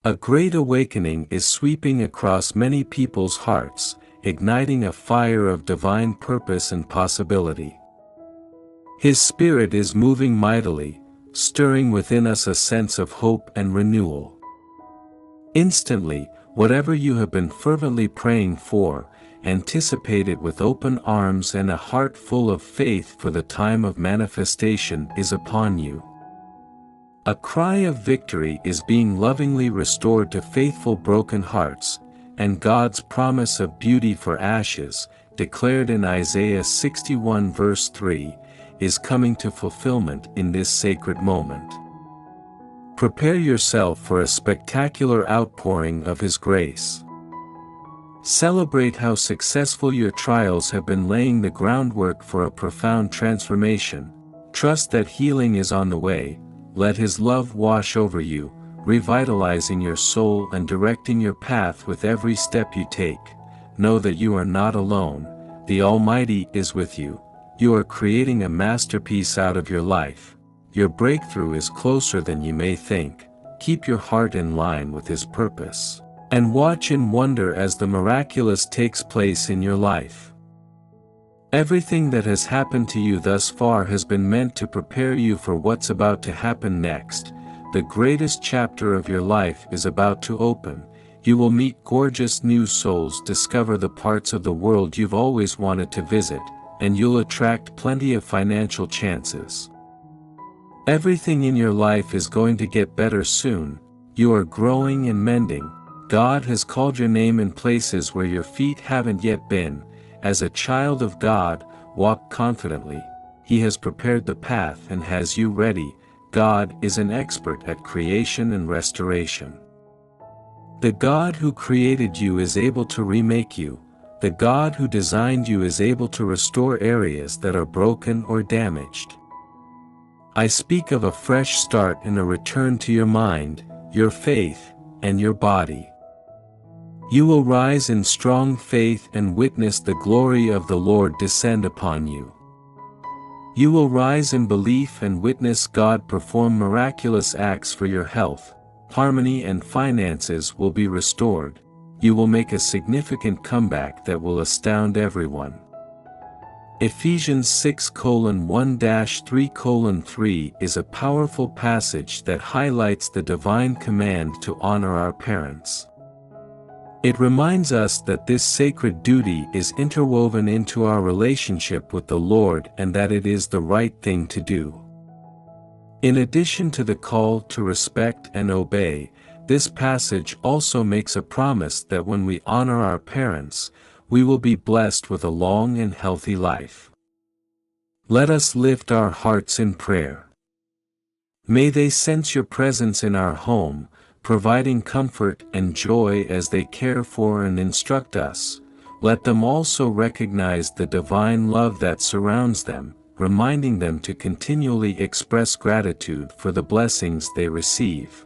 A great awakening is sweeping across many people's hearts, igniting a fire of divine purpose and possibility. His Spirit is moving mightily, stirring within us a sense of hope and renewal. Instantly, whatever you have been fervently praying for, anticipate it with open arms and a heart full of faith, for the time of manifestation is upon you. A cry of victory is being lovingly restored to faithful broken hearts, and God's promise of beauty for ashes, declared in Isaiah 61 verse 3, is coming to fulfillment in this sacred moment. Prepare yourself for a spectacular outpouring of His grace. Celebrate how successful your trials have been, laying the groundwork for a profound transformation. Trust that healing is on the way. Let His love wash over you, revitalizing your soul and directing your path with every step you take. Know that you are not alone. The Almighty is with you. You are creating a masterpiece out of your life. Your breakthrough is closer than you may think. Keep your heart in line with His purpose, and watch in wonder as the miraculous takes place in your life. Everything that has happened to you thus far has been meant to prepare you for what's about to happen next. The greatest chapter of your life is about to open. You will meet gorgeous new souls, discover the parts of the world you've always wanted to visit, and you'll attract plenty of financial chances. Everything in your life is going to get better soon. You are growing and mending. God has called your name in places where your feet haven't yet been. As a child of God, walk confidently. He has prepared the path and has you ready. God is an expert at creation and restoration. The God who created you is able to remake you. The God who designed you is able to restore areas that are broken or damaged. I speak of a fresh start and a return to your mind, your faith, and your body. You will rise in strong faith and witness the glory of the Lord descend upon you. You will rise in belief and witness God perform miraculous acts for your health. Harmony and finances will be restored. You will make a significant comeback that will astound everyone. Ephesians 6:1-3:3 is a powerful passage that highlights the divine command to honor our parents. It reminds us that this sacred duty is interwoven into our relationship with the Lord and that it is the right thing to do. In addition to the call to respect and obey, this passage also makes a promise that when we honor our parents, we will be blessed with a long and healthy life. Let us lift our hearts in prayer. May they sense your presence in our home, providing comfort and joy as they care for and instruct us. Let them also recognize the divine love that surrounds them, reminding them to continually express gratitude for the blessings they receive.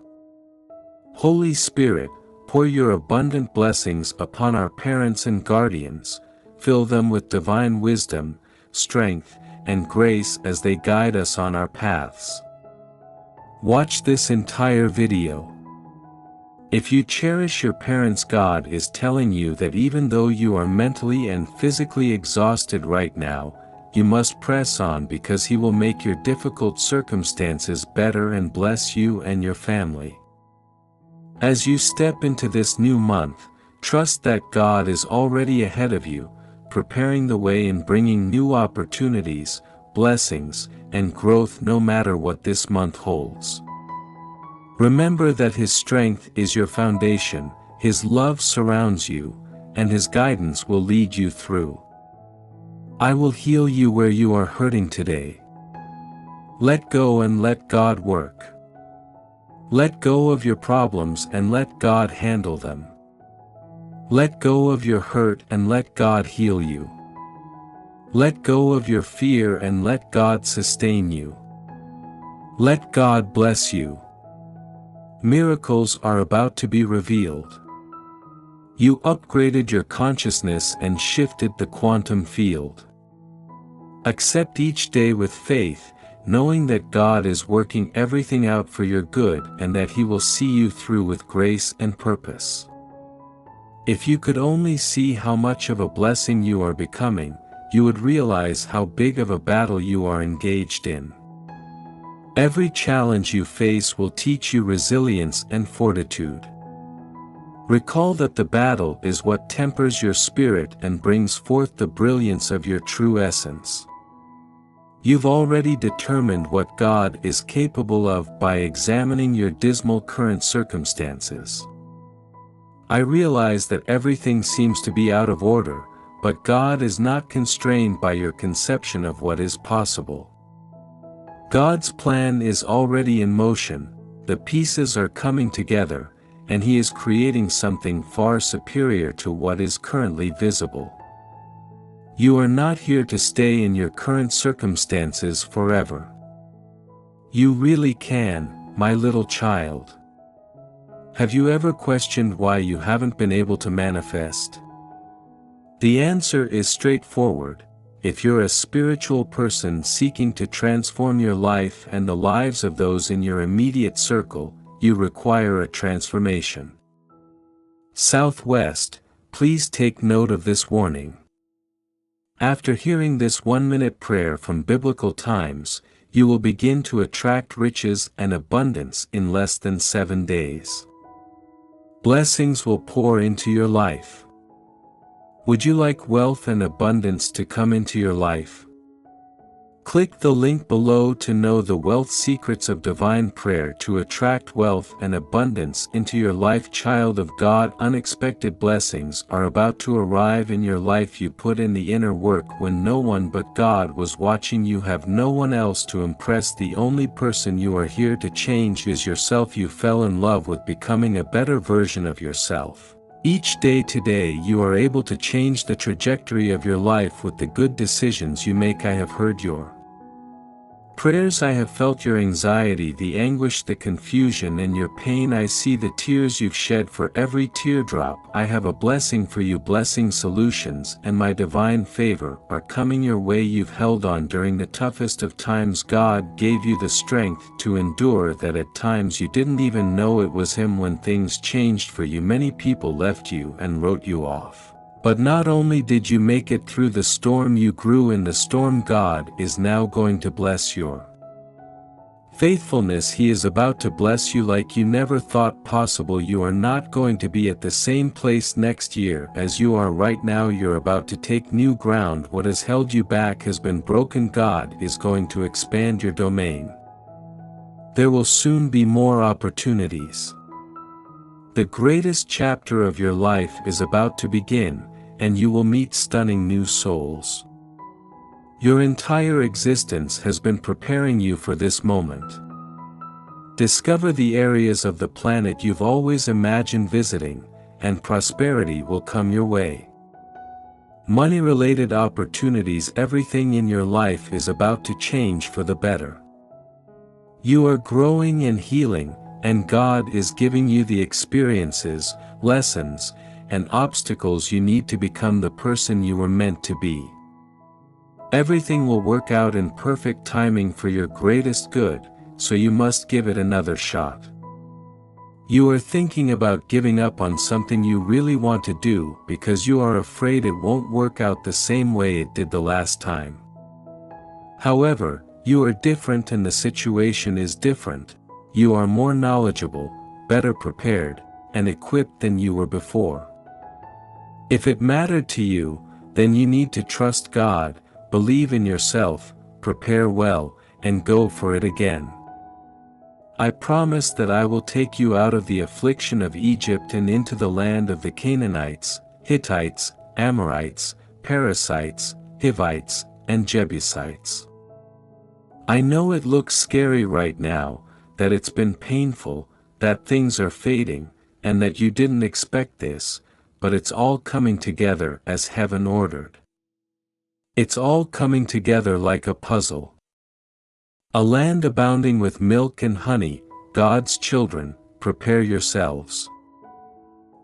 Holy Spirit, pour your abundant blessings upon our parents and guardians. Fill them with divine wisdom, strength, and grace as they guide us on our paths. Watch this entire video. If you cherish your parents, God is telling you that even though you are mentally and physically exhausted right now, you must press on because He will make your difficult circumstances better and bless you and your family. As you step into this new month, trust that God is already ahead of you, preparing the way and bringing new opportunities, blessings, and growth no matter what this month holds. Remember that His strength is your foundation, His love surrounds you, and His guidance will lead you through. I will heal you where you are hurting today. Let go and let God work. Let go of your problems and let God handle them. Let go of your hurt and let God heal you. Let go of your fear and let God sustain you. Let God bless you. Miracles are about to be revealed. You upgraded your consciousness and shifted the quantum field. Accept each day with faith, knowing that God is working everything out for your good and that He will see you through with grace and purpose. If you could only see how much of a blessing you are becoming, you would realize how big of a battle you are engaged in. Every challenge you face will teach you resilience and fortitude. Recall that the battle is what tempers your spirit and brings forth the brilliance of your true essence. You've already determined what God is capable of by examining your dismal current circumstances. I realize that everything seems to be out of order, but God is not constrained by your conception of what is possible. God's plan is already in motion, the pieces are coming together, and He is creating something far superior to what is currently visible. You are not here to stay in your current circumstances forever. You really can, my little child. Have you ever questioned why you haven't been able to manifest? The answer is straightforward. If you're a spiritual person seeking to transform your life and the lives of those in your immediate circle, you require a transformation. Southwest, please take note of this warning. After hearing this 1-minute prayer from biblical times, you will begin to attract riches and abundance in less than 7 days. Blessings will pour into your life. Would you like wealth and abundance to come into your life? Click the link below to know the wealth secrets of divine prayer to attract wealth and abundance into your life. Child of God, unexpected blessings are about to arrive in your life. You put in the inner work when no one but God was watching. You have no one else to impress. The only person you are here to change is yourself. You fell in love with becoming a better version of yourself. Each day today you are able to change the trajectory of your life with the good decisions you make. I have heard your prayers. I have felt your anxiety, the anguish, the confusion, and your pain. I see the tears you've shed. For every teardrop, I have a blessing for you. Blessing solutions and my divine favor are coming your way. You've held on during the toughest of times. God gave you the strength to endure that at times you didn't even know it was Him. When things changed for you, many people left you and wrote you off. But not only did you make it through the storm, you grew in the storm. God is now going to bless your faithfulness. He is about to bless you like you never thought possible. You are not going to be at the same place next year as you are right now. You're about to take new ground. What has held you back has been broken. God is going to expand your domain. There will soon be more opportunities. The greatest chapter of your life is about to begin, and you will meet stunning new souls. Your entire existence has been preparing you for this moment. Discover the areas of the planet you've always imagined visiting, and prosperity will come your way. Money-related opportunities. Everything in your life is about to change for the better. You are growing and healing, and God is giving you the experiences, lessons, and obstacles you need to become the person you were meant to be. Everything will work out in perfect timing for your greatest good, so you must give it another shot. You are thinking about giving up on something you really want to do because you are afraid it won't work out the same way it did the last time. However, you are different and the situation is different. You are more knowledgeable, better prepared, and equipped than you were before. If it mattered to you, then you need to trust God, believe in yourself, prepare well, and go for it again. I promise that I will take you out of the affliction of Egypt and into the land of the Canaanites, Hittites, Amorites, Perizzites, Hivites, and Jebusites. I know it looks scary right now, that it's been painful, that things are fading, and that you didn't expect this, but it's all coming together as heaven ordered. It's all coming together like a puzzle. A land abounding with milk and honey, God's children, prepare yourselves.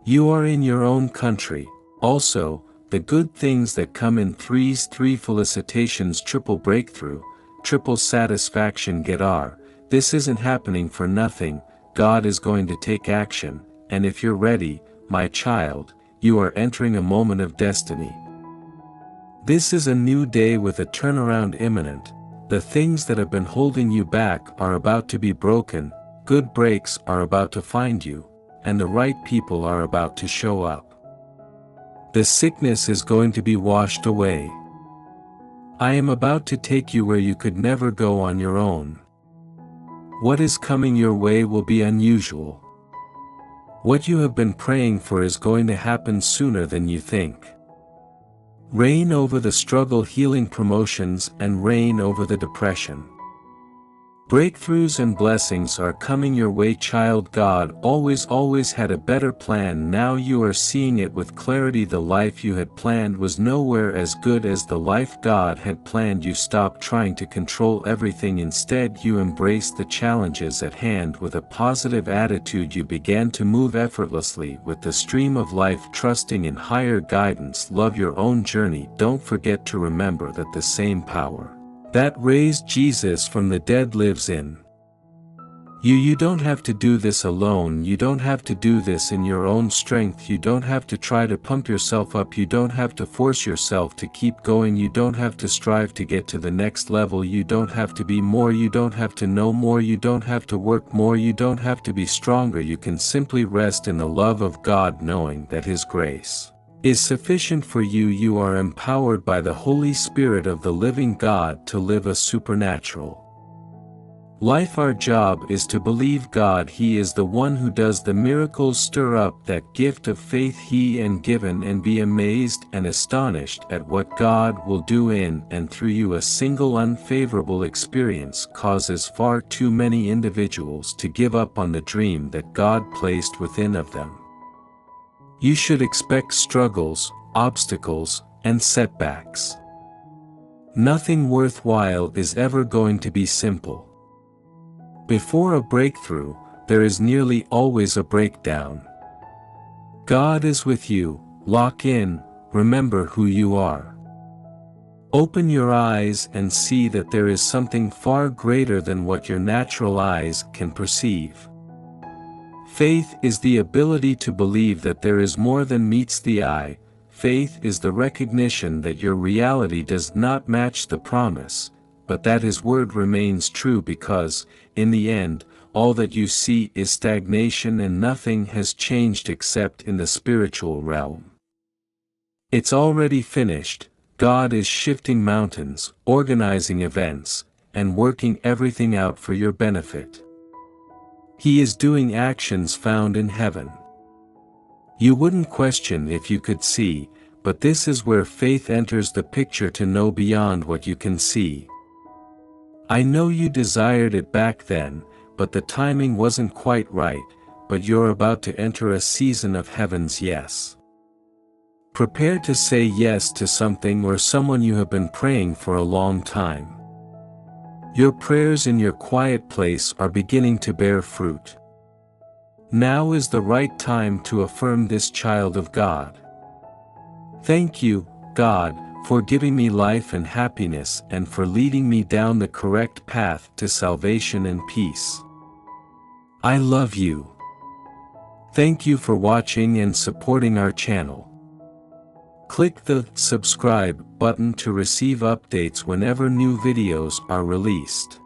You are in your own country. Also, the good things that come in threes, 3 felicitations, triple breakthrough, triple satisfaction get R. This isn't happening for nothing, God is going to take action, and if you're ready, my child, you are entering a moment of destiny. This is a new day with a turnaround imminent. The things that have been holding you back are about to be broken, good breaks are about to find you, and the right people are about to show up. The sickness is going to be washed away. I am about to take you where you could never go on your own. What is coming your way will be unusual. What you have been praying for is going to happen sooner than you think. Reign over the struggle, healing, promotions, and reign over the depression. Breakthroughs and blessings are coming your way, child. God always had a better plan. Now you are seeing it with clarity. The life you had planned was nowhere as good as the life God had planned. You stopped trying to control everything. Instead, you embraced the challenges at hand with a positive attitude. You began to move effortlessly with the stream of life, trusting in higher guidance. Love your own journey. Don't forget to remember that the same power that raised Jesus from the dead lives in you. You don't have to do this alone. You don't have to do this in your own strength. You don't have to try to pump yourself up. You don't have to force yourself to keep going. You don't have to strive to get to the next level. You don't have to be more. You don't have to know more. You don't have to work more. You don't have to be stronger. You can simply rest in the love of God, knowing that His grace is sufficient for you. You are empowered by the Holy Spirit of the living God to live a supernatural life. Our job is to believe God. He is the one who does the miracles. Stir up that gift of faith He and given, and be amazed and astonished at what God will do in and through you. A single unfavorable experience causes far too many individuals to give up on the dream that God placed within of them. You should expect struggles, obstacles, and setbacks. Nothing worthwhile is ever going to be simple. Before a breakthrough, there is nearly always a breakdown. God is with you. Lock in, remember who you are. Open your eyes and see that there is something far greater than what your natural eyes can perceive. Faith is the ability to believe that there is more than meets the eye. Faith is the recognition that your reality does not match the promise, but that His word remains true, because, in the end, all that you see is stagnation and nothing has changed except in the spiritual realm. It's already finished. God is shifting mountains, organizing events, and working everything out for your benefit. He is doing actions found in heaven. You wouldn't question if you could see, but this is where faith enters the picture, to know beyond what you can see. I know you desired it back then, but the timing wasn't quite right, but you're about to enter a season of heaven's yes. Prepare to say yes to something or someone you have been praying for a long time. Your prayers in your quiet place are beginning to bear fruit. Now is the right time to affirm this, child of God. Thank you, God, for giving me life and happiness, and for leading me down the correct path to salvation and peace. I love you. Thank you for watching and supporting our channel. Click the subscribe button to receive updates whenever new videos are released.